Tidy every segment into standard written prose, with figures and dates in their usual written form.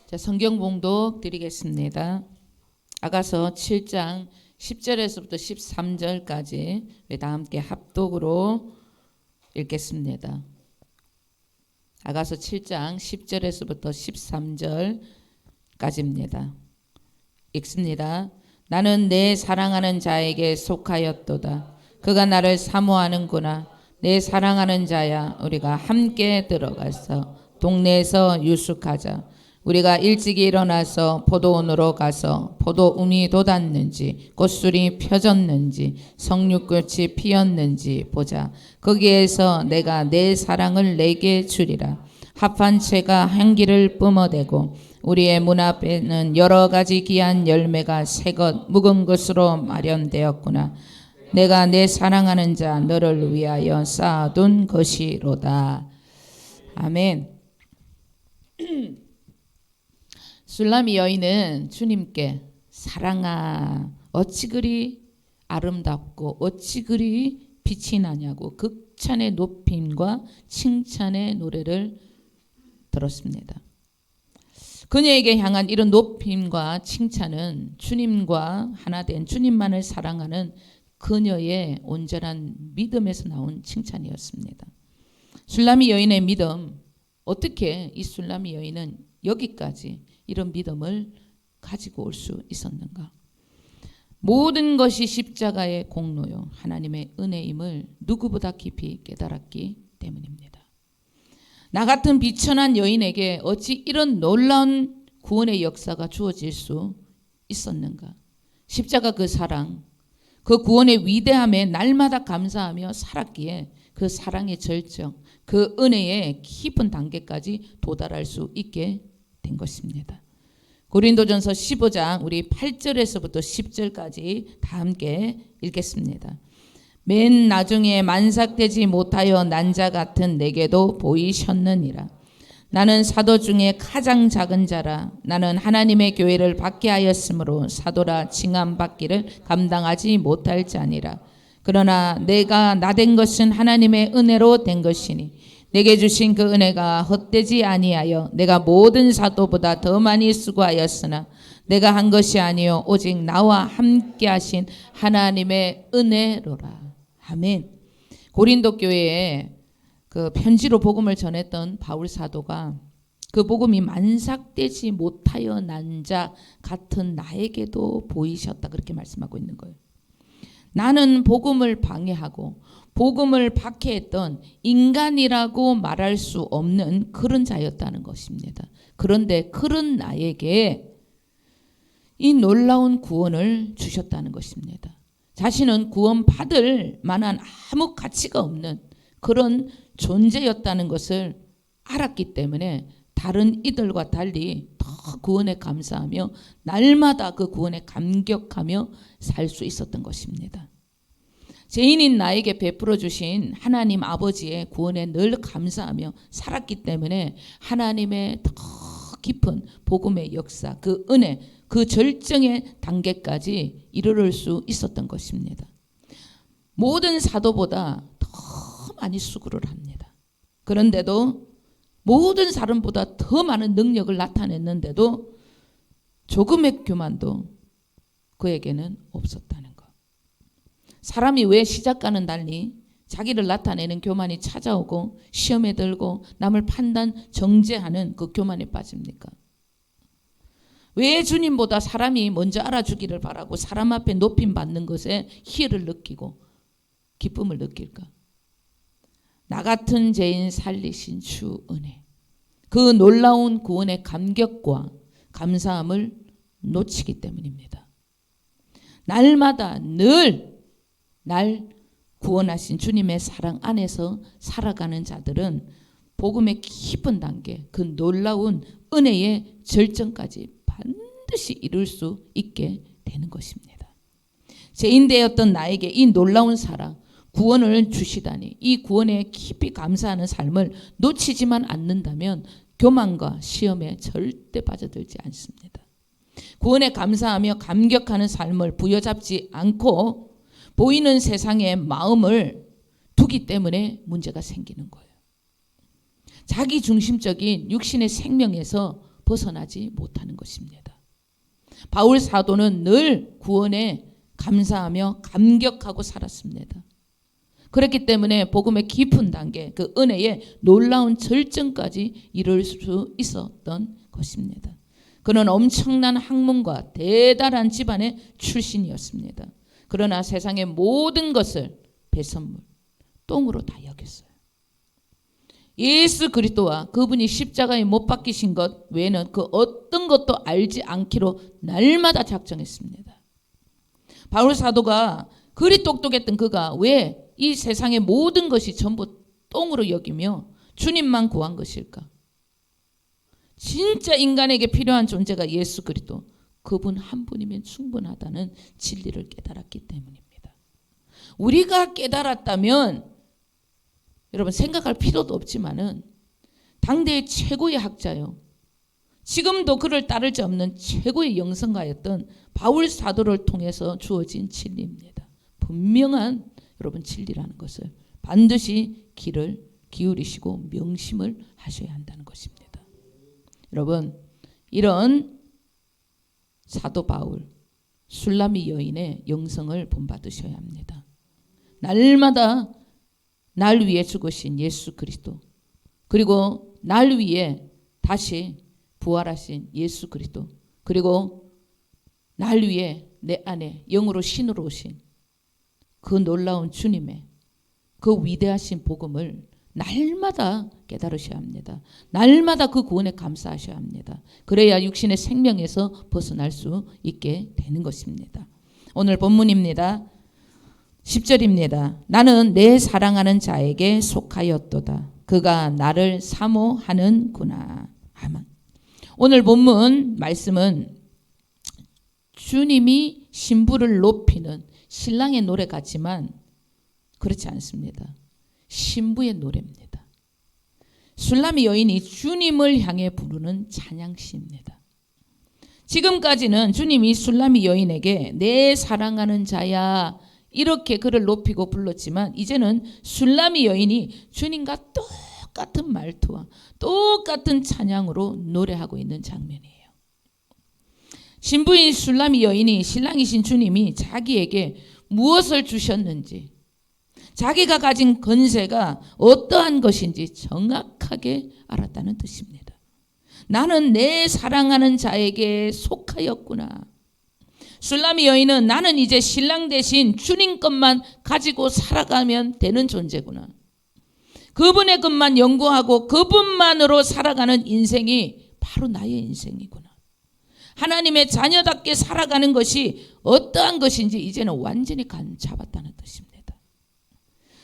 자, 성경 봉독 드리겠습니다. 아가서 7장 10절에서부터 13절까지 우리 다 함께 합독으로 읽겠습니다. 아가서 7장 10절에서부터 13절까지입니다. 읽습니다. 나는 내 사랑하는 자에게 속하였도다. 그가 나를 사모하는구나. 내 사랑하는 자야, 우리가 함께 들어가서 동네에서 유숙하자. 우리가 일찍이 일어나서 포도원으로 가서 포도움이 돋았는지 꽃술이 펴졌는지 성육꽃이 피었는지 보자. 거기에서 내가 내 사랑을 내게 주리라. 합한 채가 향기를 뿜어대고 우리의 문 앞에는 여러 가지 귀한 열매가 새것 묵은 것으로 마련되었구나. 내가 내 사랑하는 자 너를 위하여 쌓아둔 것이로다. 아멘. 술람이 여인은 주님께 사랑아 어찌 그리 아름답고 어찌 그리 빛이 나냐고 극찬의 높임과 칭찬의 노래를 들었습니다. 그녀에게 향한 이런 높임과 칭찬은 주님과 하나 된 주님만을 사랑하는 그녀의 온전한 믿음에서 나온 칭찬이었습니다. 술람이 여인의 믿음, 어떻게 이 술람이 여인은 여기까지 이런 믿음을 가지고 올 수 있었는가? 모든 것이 십자가의 공로요 하나님의 은혜임을 누구보다 깊이 깨달았기 때문입니다. 나 같은 비천한 여인에게 어찌 이런 놀라운 구원의 역사가 주어질 수 있었는가? 십자가 그 사랑, 그 구원의 위대함에 날마다 감사하며 살았기에 그 사랑의 절정, 그 은혜의 깊은 단계까지 도달할 수 있게 된 것입니다. 고린도전서 15장 우리 8절에서부터 10절까지 다 함께 읽겠습니다. 맨 나중에 만삭되지 못하여 난 자 같은 내게도 보이셨느니라. 나는 사도 중에 가장 작은 자라. 나는 하나님의 교회를 받게 하였으므로 사도라 칭함받기를 감당하지 못할 자니라. 그러나 내가 나된 것은 하나님의 은혜로 된 것이니 내게 주신 그 은혜가 헛되지 아니하여 내가 모든 사도보다 더 많이 수고하였으나 내가 한 것이 아니요 오직 나와 함께 하신 하나님의 은혜로라. 아멘. 고린도 교회에 그 편지로 복음을 전했던 바울 사도가 그 복음이 만삭되지 못하여 난 자 같은 나에게도 보이셨다 그렇게 말씀하고 있는 거예요. 나는 복음을 방해하고 복음을 박해했던 인간이라고 말할 수 없는 그런 자였다는 것입니다. 그런데 그런 나에게 이 놀라운 구원을 주셨다는 것입니다. 자신은 구원받을 만한 아무 가치가 없는 그런 존재였다는 것을 알았기 때문에 다른 이들과 달리 더 구원에 감사하며 날마다 그 구원에 감격하며 살 수 있었던 것입니다. 죄인인 나에게 베풀어 주신 하나님 아버지의 구원에 늘 감사하며 살았기 때문에 하나님의 더 깊은 복음의 역사, 그 은혜, 그 절정의 단계까지 이르를 수 있었던 것입니다. 모든 사도보다 더 많이 수고를 합니다. 그런데도 모든 사람보다 더 많은 능력을 나타냈는데도 조금의 교만도 그에게는 없었다는 것. 사람이 왜 시작과는 달리 자기를 나타내는 교만이 찾아오고 시험에 들고 남을 판단 정죄하는 그 교만에 빠집니까? 왜 주님보다 사람이 먼저 알아주기를 바라고 사람 앞에 높임 받는 것에 희열을 느끼고 기쁨을 느낄까? 나 같은 죄인 살리신 주 은혜, 그 놀라운 구원의 감격과 감사함을 놓치기 때문입니다. 날마다 늘 날 구원하신 주님의 사랑 안에서 살아가는 자들은 복음의 깊은 단계, 그 놀라운 은혜의 절정까지 반드시 이룰 수 있게 되는 것입니다. 죄인 되었던 나에게 이 놀라운 사랑, 구원을 주시다니 이 구원에 깊이 감사하는 삶을 놓치지만 않는다면 교만과 시험에 절대 빠져들지 않습니다. 구원에 감사하며 감격하는 삶을 부여잡지 않고 보이는 세상에 마음을 두기 때문에 문제가 생기는 거예요. 자기 중심적인 육신의 생명에서 벗어나지 못하는 것입니다. 바울 사도는 늘 구원에 감사하며 감격하고 살았습니다. 그렇기 때문에 복음의 깊은 단계, 그 은혜의 놀라운 절정까지 이룰 수 있었던 것입니다. 그는 엄청난 학문과 대단한 집안의 출신이었습니다. 그러나 세상의 모든 것을 배선물, 똥으로 다 여겼어요. 예수 그리스도와 그분이 십자가에 못 박히신 것 외에는 그 어떤 것도 알지 않기로 날마다 작정했습니다. 바울 사도가 그리 똑똑했던 그가 왜 이 세상의 모든 것이 전부 똥으로 여기며 주님만 구한 것일까? 진짜 인간에게 필요한 존재가 예수 그리스도, 그분 한 분이면 충분하다는 진리를 깨달았기 때문입니다. 우리가 깨달았다면 여러분 생각할 필요도 없지만은 당대의 최고의 학자요, 지금도 그를 따를 수 없는 최고의 영성가였던 바울 사도를 통해서 주어진 진리입니다. 분명한 여러분 진리라는 것을 반드시 귀를 기울이시고 명심을 하셔야 한다는 것입니다. 여러분, 이런 사도 바울, 술라미 여인의 영성을 본받으셔야 합니다. 날마다 날 위해 죽으신 예수 그리스도, 그리고 날 위해 다시 부활하신 예수 그리스도, 그리고 날 위해 내 안에 영으로 신으로 오신 그 놀라운 주님의 그 위대하신 복음을 날마다 깨달으셔야 합니다. 날마다 그 구원에 감사하셔야 합니다. 그래야 육신의 생명에서 벗어날 수 있게 되는 것입니다. 오늘 본문입니다. 10절입니다. 나는 내 사랑하는 자에게 속하였도다. 그가 나를 사모하는구나. 아멘. 오늘 본문 말씀은 주님이 신부를 높이는 신랑의 노래 같지만 그렇지 않습니다. 신부의 노래입니다. 술라미 여인이 주님을 향해 부르는 찬양시입니다. 지금까지는 주님이 술라미 여인에게 내 사랑하는 자야 이렇게 그를 높이고 불렀지만 이제는 술라미 여인이 주님과 똑같은 말투와 똑같은 찬양으로 노래하고 있는 장면이에요. 신부인 술라미 여인이 신랑이신 주님이 자기에게 무엇을 주셨는지, 자기가 가진 건세가 어떠한 것인지 정확하게 알았다는 뜻입니다. 나는 내 사랑하는 자에게 속하였구나. 술라미 여인은 나는 이제 신랑 대신 주님 것만 가지고 살아가면 되는 존재구나. 그분의 것만 연구하고 그분만으로 살아가는 인생이 바로 나의 인생이구나. 하나님의 자녀답게 살아가는 것이 어떠한 것인지 이제는 완전히 감 잡았다는 뜻입니다.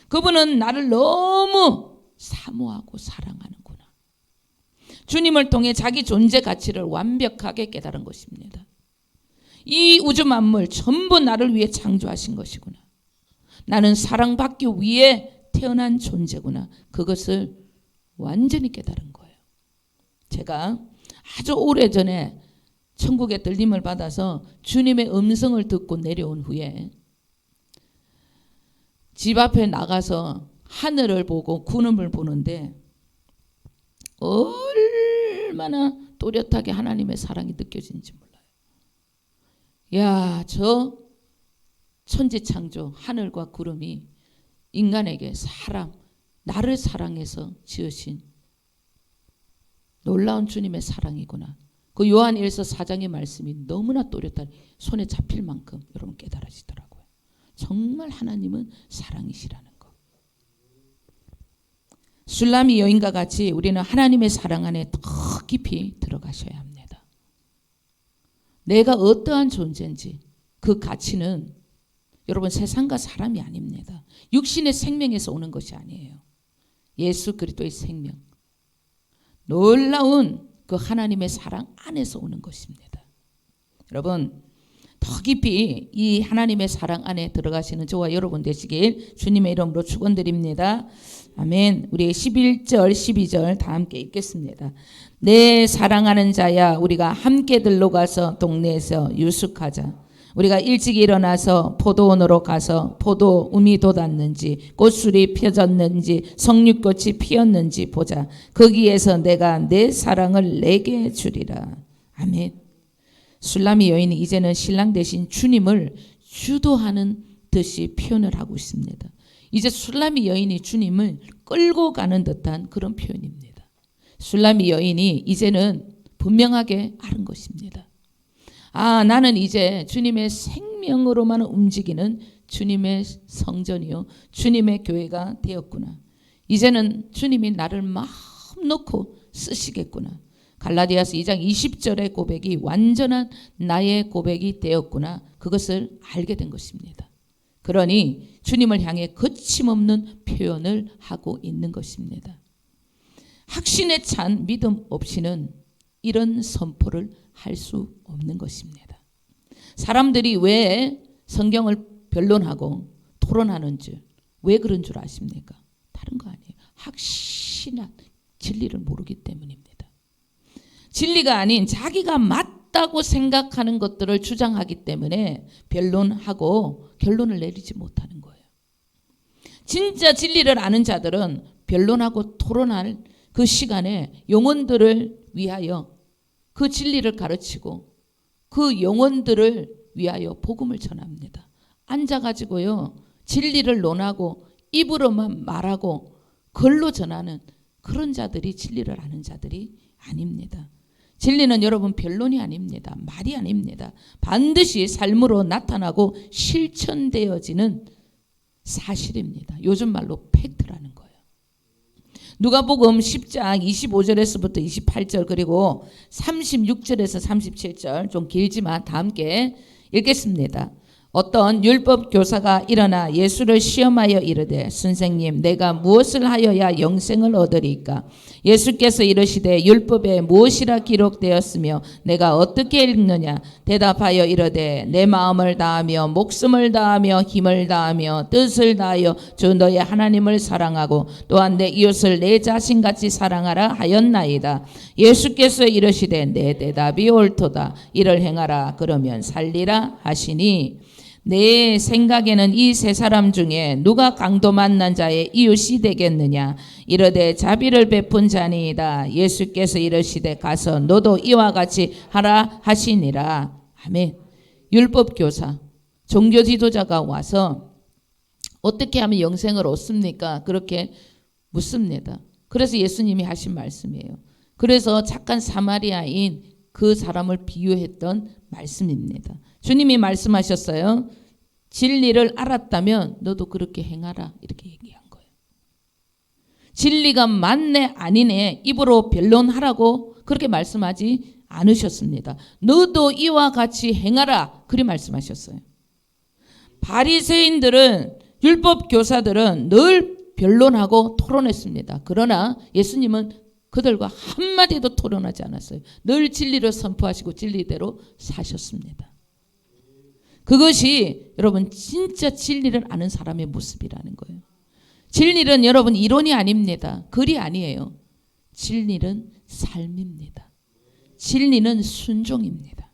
그분은 나를 너무 사모하고 사랑하는구나. 주님을 통해 자기 존재 가치를 완벽하게 깨달은 것입니다. 이 우주 만물 전부 나를 위해 창조하신 것이구나. 나는 사랑받기 위해 태어난 존재구나. 그것을 완전히 깨달은 거예요. 제가 아주 오래전에 천국의 들림을 받아서 주님의 음성을 듣고 내려온 후에 집 앞에 나가서 하늘을 보고 구름을 보는데 얼마나 또렷하게 하나님의 사랑이 느껴지는지 몰라요. 야, 저 천지창조 하늘과 구름이 인간에게 나를 사랑해서 지으신 놀라운 주님의 사랑이구나. 그 요한 1서 4장의 말씀이 너무나 또렷한 손에 잡힐 만큼 여러분 깨달아지더라고요. 정말 하나님은 사랑이시라는 것. 술라미 여인과 같이 우리는 하나님의 사랑 안에 더 깊이 들어가셔야 합니다. 내가 어떠한 존재인지 그 가치는 여러분 세상과 사람이 아닙니다. 육신의 생명에서 오는 것이 아니에요. 예수 그리스도의 생명, 놀라운 그 하나님의 사랑 안에서 오는 것입니다. 여러분 더 깊이 이 하나님의 사랑 안에 들어가시는 저와 여러분 되시길 주님의 이름으로 축원드립니다. 아멘. 우리 11절 12절 다 함께 읽겠습니다. 내 사랑하는 자야, 우리가 함께 들러가서 동네에서 유숙하자. 우리가 일찍 일어나서 포도원으로 가서 포도 um이 돋았는지 꽃술이 펴졌는지 석류꽃이 피었는지 보자. 거기에서 내가 내 사랑을 내게 주리라. 아멘. 술람이 여인이 이제는 신랑 대신 주님을 주도하는 듯이 표현을 하고 있습니다. 이제 술람이 여인이 주님을 끌고 가는 듯한 그런 표현입니다. 술람이 여인이 이제는 분명하게 아는 것입니다. 아, 나는 이제 주님의 생명으로만 움직이는 주님의 성전이요 주님의 교회가 되었구나. 이제는 주님이 나를 마음 놓고 쓰시겠구나. 갈라디아서 2장 20절의 고백이 완전한 나의 고백이 되었구나. 그것을 알게 된 것입니다. 그러니 주님을 향해 거침없는 표현을 하고 있는 것입니다. 확신에 찬 믿음 없이는 이런 선포를 할 수 없는 것입니다. 사람들이 왜 성경을 변론하고 토론하는지 왜 그런 줄 아십니까? 다른 거 아니에요. 확신한 진리를 모르기 때문입니다. 진리가 아닌 자기가 맞다고 생각하는 것들을 주장하기 때문에 변론하고 결론을 내리지 못하는 거예요. 진짜 진리를 아는 자들은 변론하고 토론할 그 시간에 영혼들을 위하여 그 진리를 가르치고 그 영혼들을 위하여 복음을 전합니다. 앉아가지고요 진리를 논하고 입으로만 말하고 글로 전하는 그런 자들이 진리를 아는 자들이 아닙니다. 진리는 여러분 변론이 아닙니다. 말이 아닙니다. 반드시 삶으로 나타나고 실천되어지는 사실입니다. 요즘 말로 팩트라는 거예요. 누가복음 10장 25절에서부터 28절 그리고 36절에서 37절 좀 길지만 다 함께 읽겠습니다. 어떤 율법 교사가 일어나 예수를 시험하여 이르되 선생님 내가 무엇을 하여야 영생을 얻으리까? 예수께서 이르시되 율법에 무엇이라 기록되었으며 내가 어떻게 읽느냐? 대답하여 이르되 내 마음을 다하며 목숨을 다하며 힘을 다하며 뜻을 다하여 주 너의 하나님을 사랑하고 또한 내 이웃을 내 자신같이 사랑하라 하였나이다. 예수께서 이르시되 내 대답이 옳도다. 이를 행하라 그러면 살리라 하시니 내 생각에는 이 세 사람 중에 누가 강도 만난 자의 이웃이 되겠느냐? 이르되 자비를 베푼 자니이다. 예수께서 이르시되 가서 너도 이와 같이 하라 하시니라. 아멘. 율법 교사, 종교 지도자가 와서 어떻게 하면 영생을 얻습니까? 그렇게 묻습니다. 그래서 예수님이 하신 말씀이에요. 그래서 착한 사마리아인 그 사람을 비유했던 말씀입니다. 주님이 말씀하셨어요. 진리를 알았다면 너도 그렇게 행하라 이렇게 얘기한 거예요. 진리가 맞네 아니네 입으로 변론하라고 그렇게 말씀하지 않으셨습니다. 너도 이와 같이 행하라 그리 말씀하셨어요. 바리새인들은 율법 교사들은 늘 변론하고 토론했습니다. 그러나 예수님은 그들과 한마디도 토론하지 않았어요. 늘 진리를 선포하시고 진리대로 사셨습니다. 그것이 여러분 진짜 진리를 아는 사람의 모습이라는 거예요. 진리는 여러분 이론이 아닙니다. 글이 아니에요. 진리는 삶입니다. 진리는 순종입니다.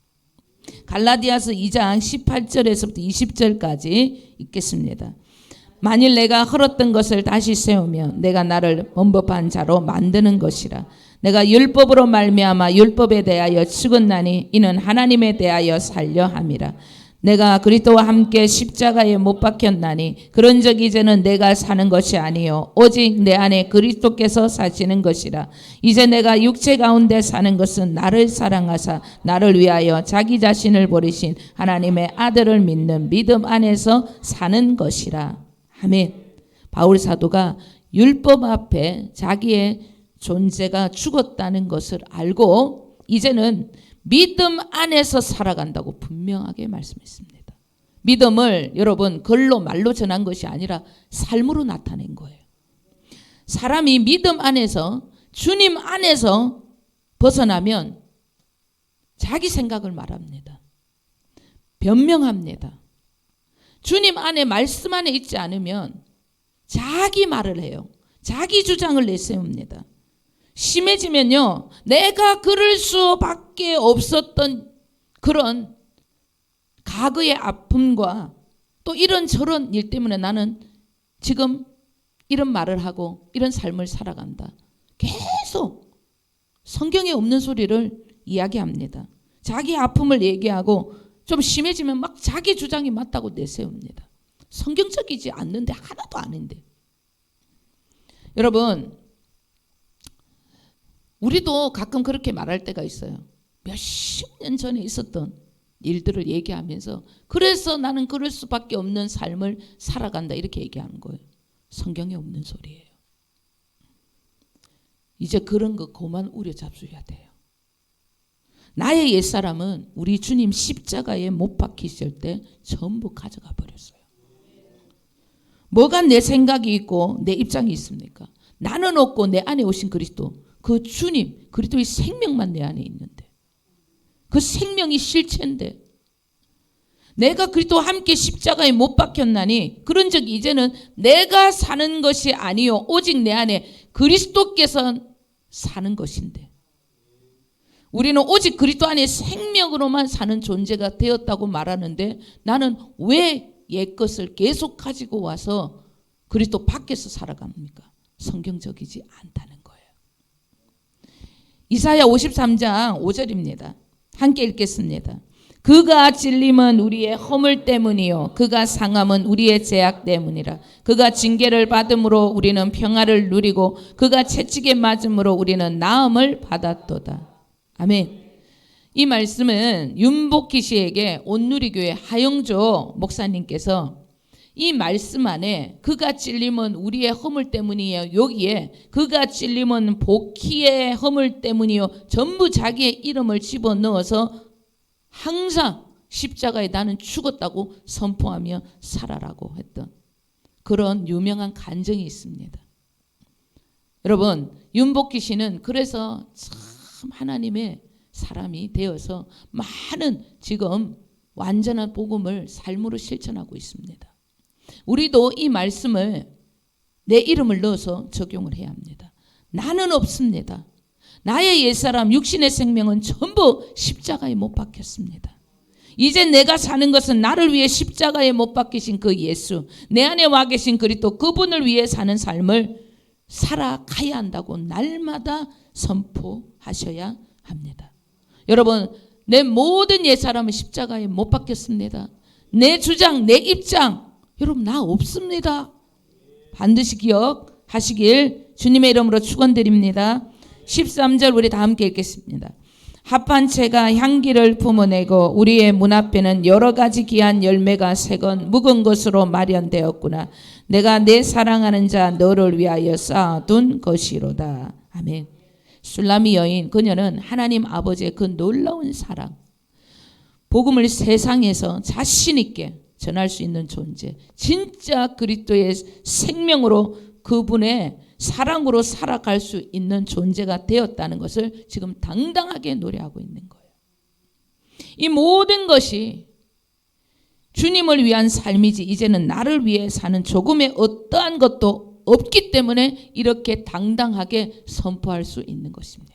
갈라디아서 2장 18절에서부터 20절까지 읽겠습니다. 만일 내가 헐었던 것을 다시 세우면 내가 나를 범법한 자로 만드는 것이라. 내가 율법으로 말미암아 율법에 대하여 죽었나니 이는 하나님에 대하여 살려 함이라. 내가 그리스도와 함께 십자가에 못 박혔나니 그런즉 이제는 내가 사는 것이 아니요 오직 내 안에 그리스도께서 사시는 것이라. 이제 내가 육체 가운데 사는 것은 나를 사랑하사 나를 위하여 자기 자신을 버리신 하나님의 아들을 믿는 믿음 안에서 사는 것이라. 아멘. 바울 사도가 율법 앞에 자기의 존재가 죽었다는 것을 알고 이제는 믿음 안에서 살아간다고 분명하게 말씀했습니다. 믿음을 여러분 글로 말로 전한 것이 아니라 삶으로 나타낸 거예요. 사람이 믿음 안에서 주님 안에서 벗어나면 자기 생각을 말합니다. 변명합니다. 주님 안에 말씀 안에 있지 않으면 자기 말을 해요. 자기 주장을 내세웁니다. 심해지면요 내가 그럴 수밖에 없었던 그런 과거의 아픔과 또 이런저런 일 때문에 나는 지금 이런 말을 하고 이런 삶을 살아간다. 계속 성경에 없는 소리를 이야기합니다. 자기 아픔을 얘기하고 좀 심해지면 막 자기 주장이 맞다고 내세웁니다. 성경적이지 않는데 하나도 아닌데. 여러분, 우리도 가끔 그렇게 말할 때가 있어요. 몇십 년 전에 있었던 일들을 얘기하면서 그래서 나는 그럴 수밖에 없는 삶을 살아간다 이렇게 얘기하는 거예요. 성경에 없는 소리예요. 이제 그런 거 그만 우려잡수셔야 돼요. 나의 옛사람은 우리 주님 십자가에 못 박히실 때 전부 가져가 버렸어요. 뭐가 내 생각이 있고 내 입장이 있습니까? 나는 없고 내 안에 오신 그리스도, 그 주님 그리스도의 생명만 내 안에 있는데, 그 생명이 실체인데 내가 그리스도와 함께 십자가에 못 박혔나니 그런즉 이제는 내가 사는 것이 아니요 오직 내 안에 그리스도께서 사는 것인데, 우리는 오직 그리스도 안에 생명으로만 사는 존재가 되었다고 말하는데 나는 왜 옛것을 계속 가지고 와서 그리스도 밖에서 살아갑니까? 성경적이지 않다는 거예요. 이사야 53장 5절입니다. 함께 읽겠습니다. 그가 찔림은 우리의 허물 때문이요 그가 상함은 우리의 죄악 때문이라. 그가 징계를 받음으로 우리는 평화를 누리고 그가 채찍에 맞음으로 우리는 나음을 받았도다. 아멘. 이 말씀은 윤복희 씨에게 온누리교회 하영조 목사님께서 이 말씀 안에 그가 찔림은 우리의 허물 때문이에요, 여기에 그가 찔림은 복희의 허물 때문이요 전부 자기의 이름을 집어넣어서 항상 십자가에 나는 죽었다고 선포하며 살아라고 했던 그런 유명한 간증이 있습니다. 여러분, 윤복희 씨는 그래서 참 하나님의 사람이 되어서 많은 지금 완전한 복음을 삶으로 실천하고 있습니다. 우리도 이 말씀을 내 이름을 넣어서 적용을 해야 합니다. 나는 없습니다. 나의 옛사람 육신의 생명은 전부 십자가에 못 박혔습니다. 이제 내가 사는 것은 나를 위해 십자가에 못 박히신 그 예수, 내 안에 와 계신 그리스도, 그분을 위해 사는 삶을 살아가야 한다고 날마다 선포하셔야 합니다. 여러분, 내 모든 옛사람은 십자가에 못 박혔습니다. 내 주장, 내 입장, 여러분 나 없습니다. 반드시 기억하시길 주님의 이름으로 축원드립니다. 13절 우리 다 함께 읽겠습니다. 합한 채가 향기를 품어내고 우리의 문 앞에는 여러 가지 귀한 열매가 새건 묵은 것으로 마련되었구나. 내가 내 사랑하는 자 너를 위하여 쌓아둔 것이로다. 아멘. 술라미 여인, 그녀는 하나님 아버지의 그 놀라운 사랑, 복음을 세상에서 자신 있게 전할 수 있는 존재, 진짜 그리스도의 생명으로 그분의 사랑으로 살아갈 수 있는 존재가 되었다는 것을 지금 당당하게 노래하고 있는 거예요. 이 모든 것이 주님을 위한 삶이지 이제는 나를 위해 사는 조금의 어떠한 것도 없기 때문에 이렇게 당당하게 선포할 수 있는 것입니다.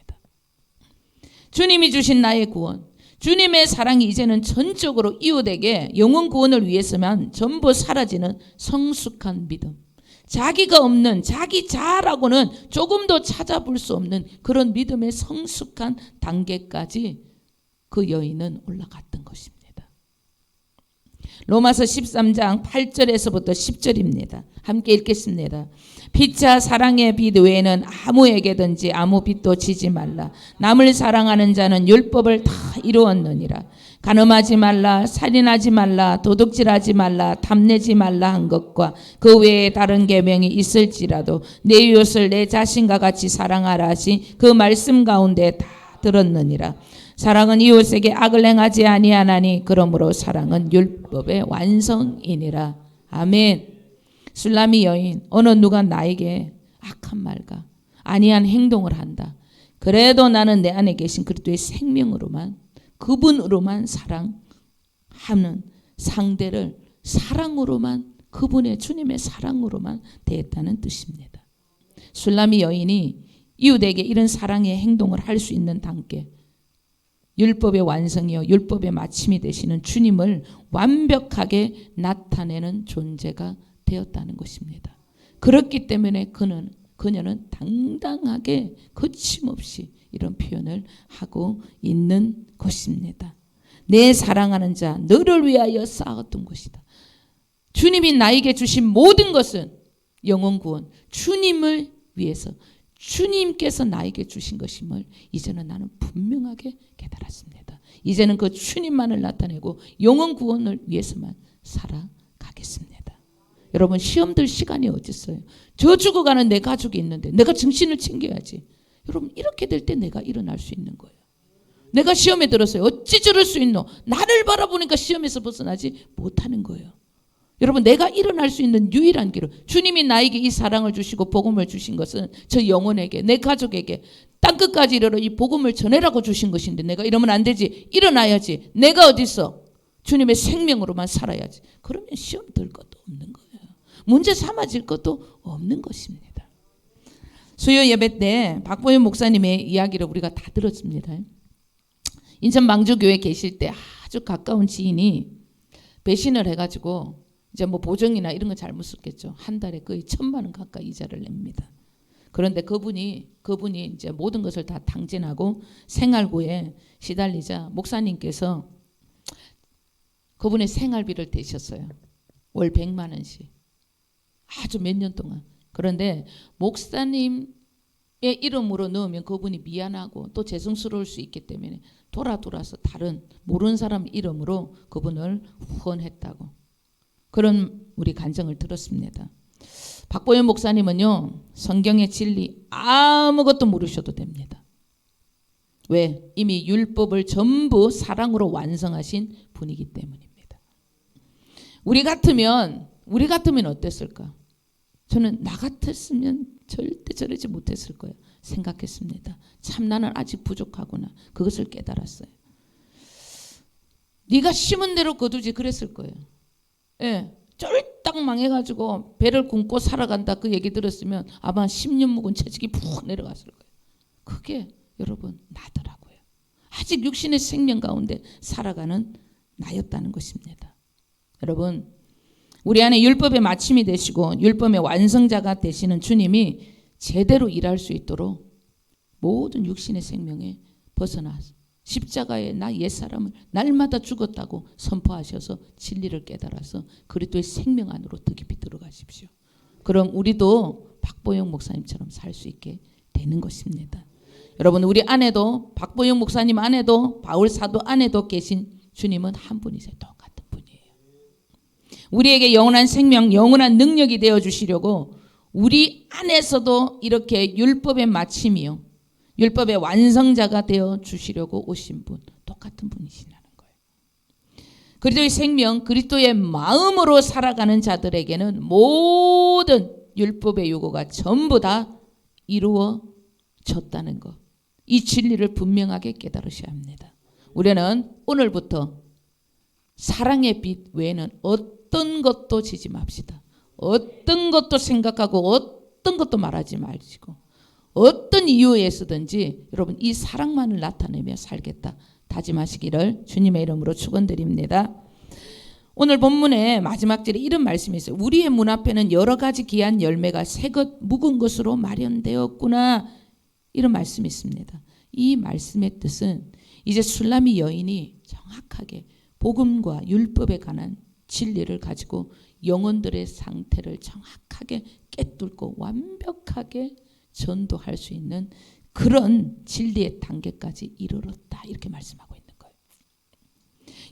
주님이 주신 나의 구원, 주님의 사랑이 이제는 전적으로 이웃에게 영혼 구원을 위해서만 전부 사라지는 성숙한 믿음, 자기가 없는 자기 자아라고는 조금도 찾아볼 수 없는 그런 믿음의 성숙한 단계까지 그 여인은 올라갔던 것입니다. 로마서 13장 8절에서부터 10절입니다. 함께 읽겠습니다. 피차 사랑의 빛 외에는 아무에게든지 아무 빛도 지지 말라. 남을 사랑하는 자는 율법을 다 이루었느니라. 간음하지 말라, 살인하지 말라, 도둑질하지 말라, 탐내지 말라 한 것과 그 외에 다른 계명이 있을지라도 내 이웃을 내 자신과 같이 사랑하라 하신 그 말씀 가운데 다 들었느니라. 사랑은 이웃에게 악을 행하지 아니하나니 그러므로 사랑은 율법의 완성이니라. 아멘. 술라미 여인, 어느 누가 나에게 악한 말과 아니한 행동을 한다. 그래도 나는 내 안에 계신 그리스도의 생명으로만, 그분으로만 사랑하는 상대를 사랑으로만, 그분의 주님의 사랑으로만 대했다는 뜻입니다. 술라미 여인이 이웃에게 이런 사랑의 행동을 할 수 있는 단계, 율법의 완성이요 율법의 마침이 되시는 주님을 완벽하게 나타내는 존재가 되었다는 것입니다. 그렇기 때문에 그녀는 당당하게 거침없이 이런 표현을 하고 있는 것입니다. 내 사랑하는 자 너를 위하여 쌓았던 것이다. 주님이 나에게 주신 모든 것은 영혼 구원, 주님을 위해서 주님께서 나에게 주신 것임을 이제는 나는 분명하게 깨달았습니다. 이제는 그 주님만을 나타내고 영혼 구원을 위해서만 살아가겠습니다. 여러분 시험 들 시간이 어디 있어요? 저 죽어가는 내 가족이 있는데 내가 정신을 챙겨야지. 여러분 이렇게 될 때 내가 일어날 수 있는 거예요. 내가 시험에 들었어요. 어찌 저럴 수 있노? 나를 바라보니까 시험에서 벗어나지 못하는 거예요. 여러분 내가 일어날 수 있는 유일한 길은 주님이 나에게 이 사랑을 주시고 복음을 주신 것은 저 영혼에게 내 가족에게 땅끝까지 이르러 이 복음을 전해라고 주신 것인데 내가 이러면 안 되지. 일어나야지. 내가 어디 있어? 주님의 생명으로만 살아야지. 그러면 시험 들 것도 없는 거예요. 문제 삼아질 것도 없는 것입니다. 수요 예배 때 박보현 목사님의 이야기를 우리가 다 들었습니다. 인천 망주교회 계실 때 아주 가까운 지인이 배신을 해가지고 이제 뭐 보증이나 이런 거 잘못 썼겠죠. 한 달에 거의 1,000만 원 가까이 이자를 냅니다. 그런데 그분이 이제 모든 것을 다 탕진하고 생활고에 시달리자 목사님께서 그분의 생활비를 대셨어요. 월 100만 원씩. 아주 몇 년 동안. 그런데 목사님의 이름으로 넣으면 그분이 미안하고 또 죄송스러울 수 있기 때문에 돌아서 다른 모르는 사람 이름으로 그분을 후원했다고. 그런 우리 간증을 들었습니다. 박보현 목사님은요. 성경의 진리 아무것도 모르셔도 됩니다. 왜? 이미 율법을 전부 사랑으로 완성하신 분이기 때문입니다. 우리 같으면 어땠을까? 저는 나 같았으면 절대 저러지 못했을 거예요. 생각했습니다. 참 나는 아직 부족하구나. 그것을 깨달았어요. 네가 심은 대로 거두지 그랬을 거예요. 예, 쫄딱 망해가지고 배를 굶고 살아간다 그 얘기 들었으면 아마 10년 묵은 채찍이 푹 내려갔을 거예요. 그게 여러분 나더라고요. 아직 육신의 생명 가운데 살아가는 나였다는 것입니다. 여러분 우리 안에 율법의 마침이 되시고 율법의 완성자가 되시는 주님이 제대로 일할 수 있도록 모든 육신의 생명에 벗어나서 십자가에 나 옛사람을 날마다 죽었다고 선포하셔서 진리를 깨달아서 그리스도의 생명 안으로 더 깊이 들어가십시오. 그럼 우리도 박보영 목사님처럼 살 수 있게 되는 것입니다. 여러분 우리 안에도 박보영 목사님 안에도 바울 사도 안에도 계신 주님은 한 분이세요. 똑같은 분이에요. 우리에게 영원한 생명, 영원한 능력이 되어주시려고 우리 안에서도 이렇게 율법의 마침이요. 율법의 완성자가 되어주시려고 오신 분, 똑같은 분이시라는 거예요. 그리스도의 생명, 그리스도의 마음으로 살아가는 자들에게는 모든 율법의 요구가 전부 다 이루어졌다는 것. 이 진리를 분명하게 깨달으셔야 합니다. 우리는 오늘부터 사랑의 빛 외에는 어떤 것도 지지 맙시다. 어떤 것도 생각하고 어떤 것도 말하지 마시고 어떤 이유에서든지 여러분 이 사랑만을 나타내며 살겠다 다짐하시기를 주님의 이름으로 축원드립니다. 오늘 본문의 마지막 절에 이런 말씀이 있어요. 우리의 문 앞에는 여러 가지 귀한 열매가 새것 묵은 것으로 마련되었구나. 이런 말씀이 있습니다. 이 말씀의 뜻은 이제 술라미 여인이 정확하게 복음과 율법에 관한 진리를 가지고 영혼들의 상태를 정확하게 꿰뚫고 완벽하게 전도할 수 있는 그런 진리의 단계까지 이르렀다. 이렇게 말씀하고 있는 거예요.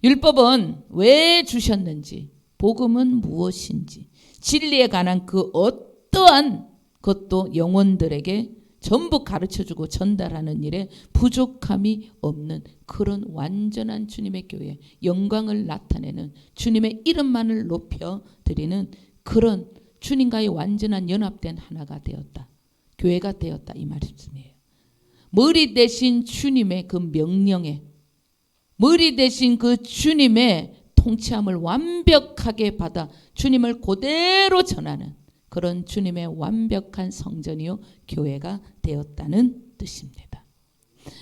율법은 왜 주셨는지, 복음은 무엇인지, 진리에 관한 그 어떠한 것도 영혼들에게 전부 가르쳐주고 전달하는 일에 부족함이 없는 그런 완전한 주님의 교회, 영광을 나타내는 주님의 이름만을 높여드리는 그런 주님과의 완전한 연합된 하나가 되었다. 교회가 되었다. 이 말씀이에요. 머리 대신 주님의 그 명령에, 머리 대신 그 주님의 통치함을 완벽하게 받아 주님을 그대로 전하는 그런 주님의 완벽한 성전이요 교회가 되었다는 뜻입니다.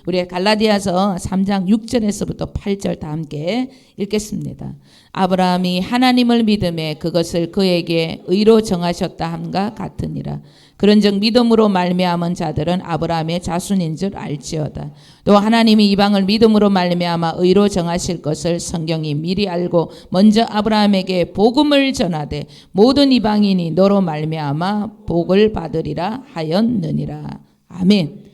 우리 갈라디아서 3장 6절에서부터 8절 다 함께 읽겠습니다. 아브라함이 하나님을 믿음에 그것을 그에게 의로 정하셨다 함과 같으니라. 그런즉 믿음으로 말미암은 자들은 아브라함의 자손인 줄 알지어다. 또 하나님이 이방을 믿음으로 말미암아 의로 정하실 것을 성경이 미리 알고 먼저 아브라함에게 복음을 전하되 모든 이방인이 너로 말미암아 복을 받으리라 하였느니라. 아멘.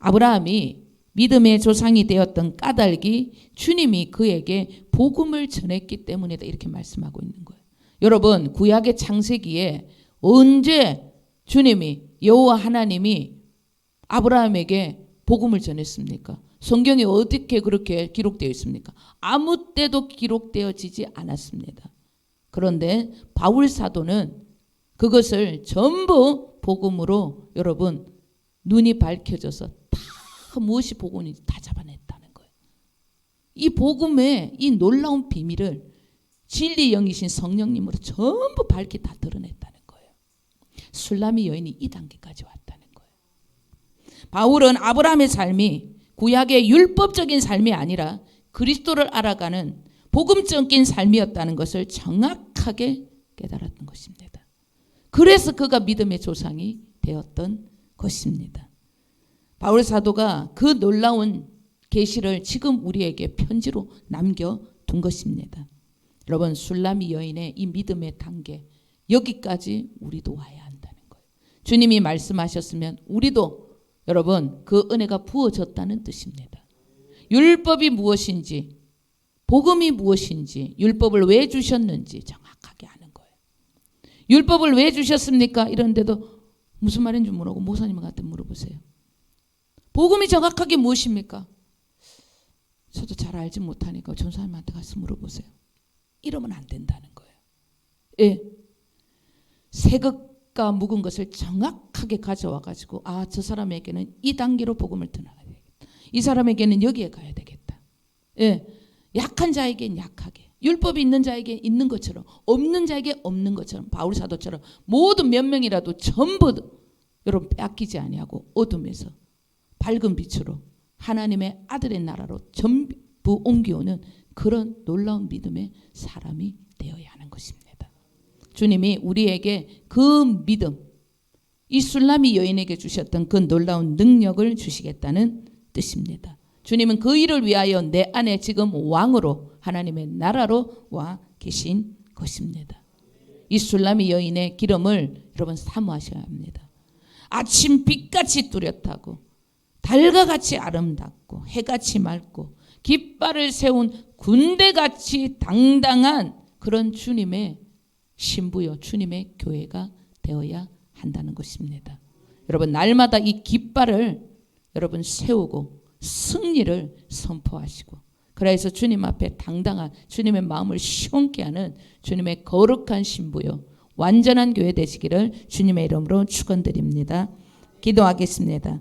아브라함이 믿음의 조상이 되었던 까닭이 주님이 그에게 복음을 전했기 때문이다, 이렇게 말씀하고 있는 거예요. 여러분, 구약의 창세기에 언제 주님이, 여호와 하나님이 아브라함에게 복음을 전했습니까? 성경에 어떻게 그렇게 기록되어 있습니까? 아무 때도 기록되어지지 않았습니다. 그런데 바울 사도는 그것을 전부 복음으로 여러분 눈이 밝혀져서 다 무엇이 복음인지 다 잡아냈다는 거예요. 이 복음의 이 놀라운 비밀을 진리 영이신 성령님으로 전부 밝히 다 드러냈다는 거예요. 술라미 여인이 이 단계까지 왔다는 거예요. 바울은 아브라함의 삶이 구약의 율법적인 삶이 아니라 그리스도를 알아가는 복음적인 삶이었다는 것을 정확하게 깨달았던 것입니다. 그래서 그가 믿음의 조상이 되었던 것입니다. 바울 사도가 그 놀라운 계시를 지금 우리에게 편지로 남겨둔 것입니다. 여러분, 술라미 여인의 이 믿음의 단계, 여기까지 우리도 와야 한다는 거예요. 주님이 말씀하셨으면 우리도 여러분 그 은혜가 부어졌다는 뜻입니다. 율법이 무엇인지, 복음이 무엇인지, 율법을 왜 주셨는지 정확하게 아는 거예요. 율법을 왜 주셨습니까? 이런데도 무슨 말인지 모르고 목사님한테 물어보세요. 복음이 정확하게 무엇입니까? 저도 잘 알지 못하니까 전사님한테 가서 물어보세요. 이러면 안 된다는 거예요. 예. 새 것과 묵은 것을 정확하게 가져와 가지고 저 사람에게는 이 단계로 복음을 전해야 되겠다. 이 사람에게는 여기에 가야 되겠다. 예. 약한 자에게는 약하게, 율법이 있는 자에게 있는 것처럼, 없는 자에게 없는 것처럼, 바울 사도처럼 모든 몇 명이라도 전부 여러분 빼앗기지 아니하고 어둠에서 밝은 빛으로 하나님의 아들의 나라로 전부 옮겨오는 그런 놀라운 믿음의 사람이 되어야 하는 것입니다. 주님이 우리에게 그 믿음, 이 술라미 여인에게 주셨던 그 놀라운 능력을 주시겠다는 뜻입니다. 주님은 그 일을 위하여 내 안에 지금 왕으로 하나님의 나라로 와 계신 것입니다. 이 술라미 여인의 기름을 여러분 사모하셔야 합니다. 아침 빛같이 뚜렷하고 달과 같이 아름답고 해같이 맑고 깃발을 세운 군대같이 당당한 그런 주님의 신부요, 주님의 교회가 되어야 한다는 것입니다. 여러분, 날마다 이 깃발을 여러분 세우고 승리를 선포하시고, 그래서 주님 앞에 당당한 주님의 마음을 시원케 하는 주님의 거룩한 신부요, 완전한 교회 되시기를 주님의 이름으로 축원드립니다. 기도하겠습니다.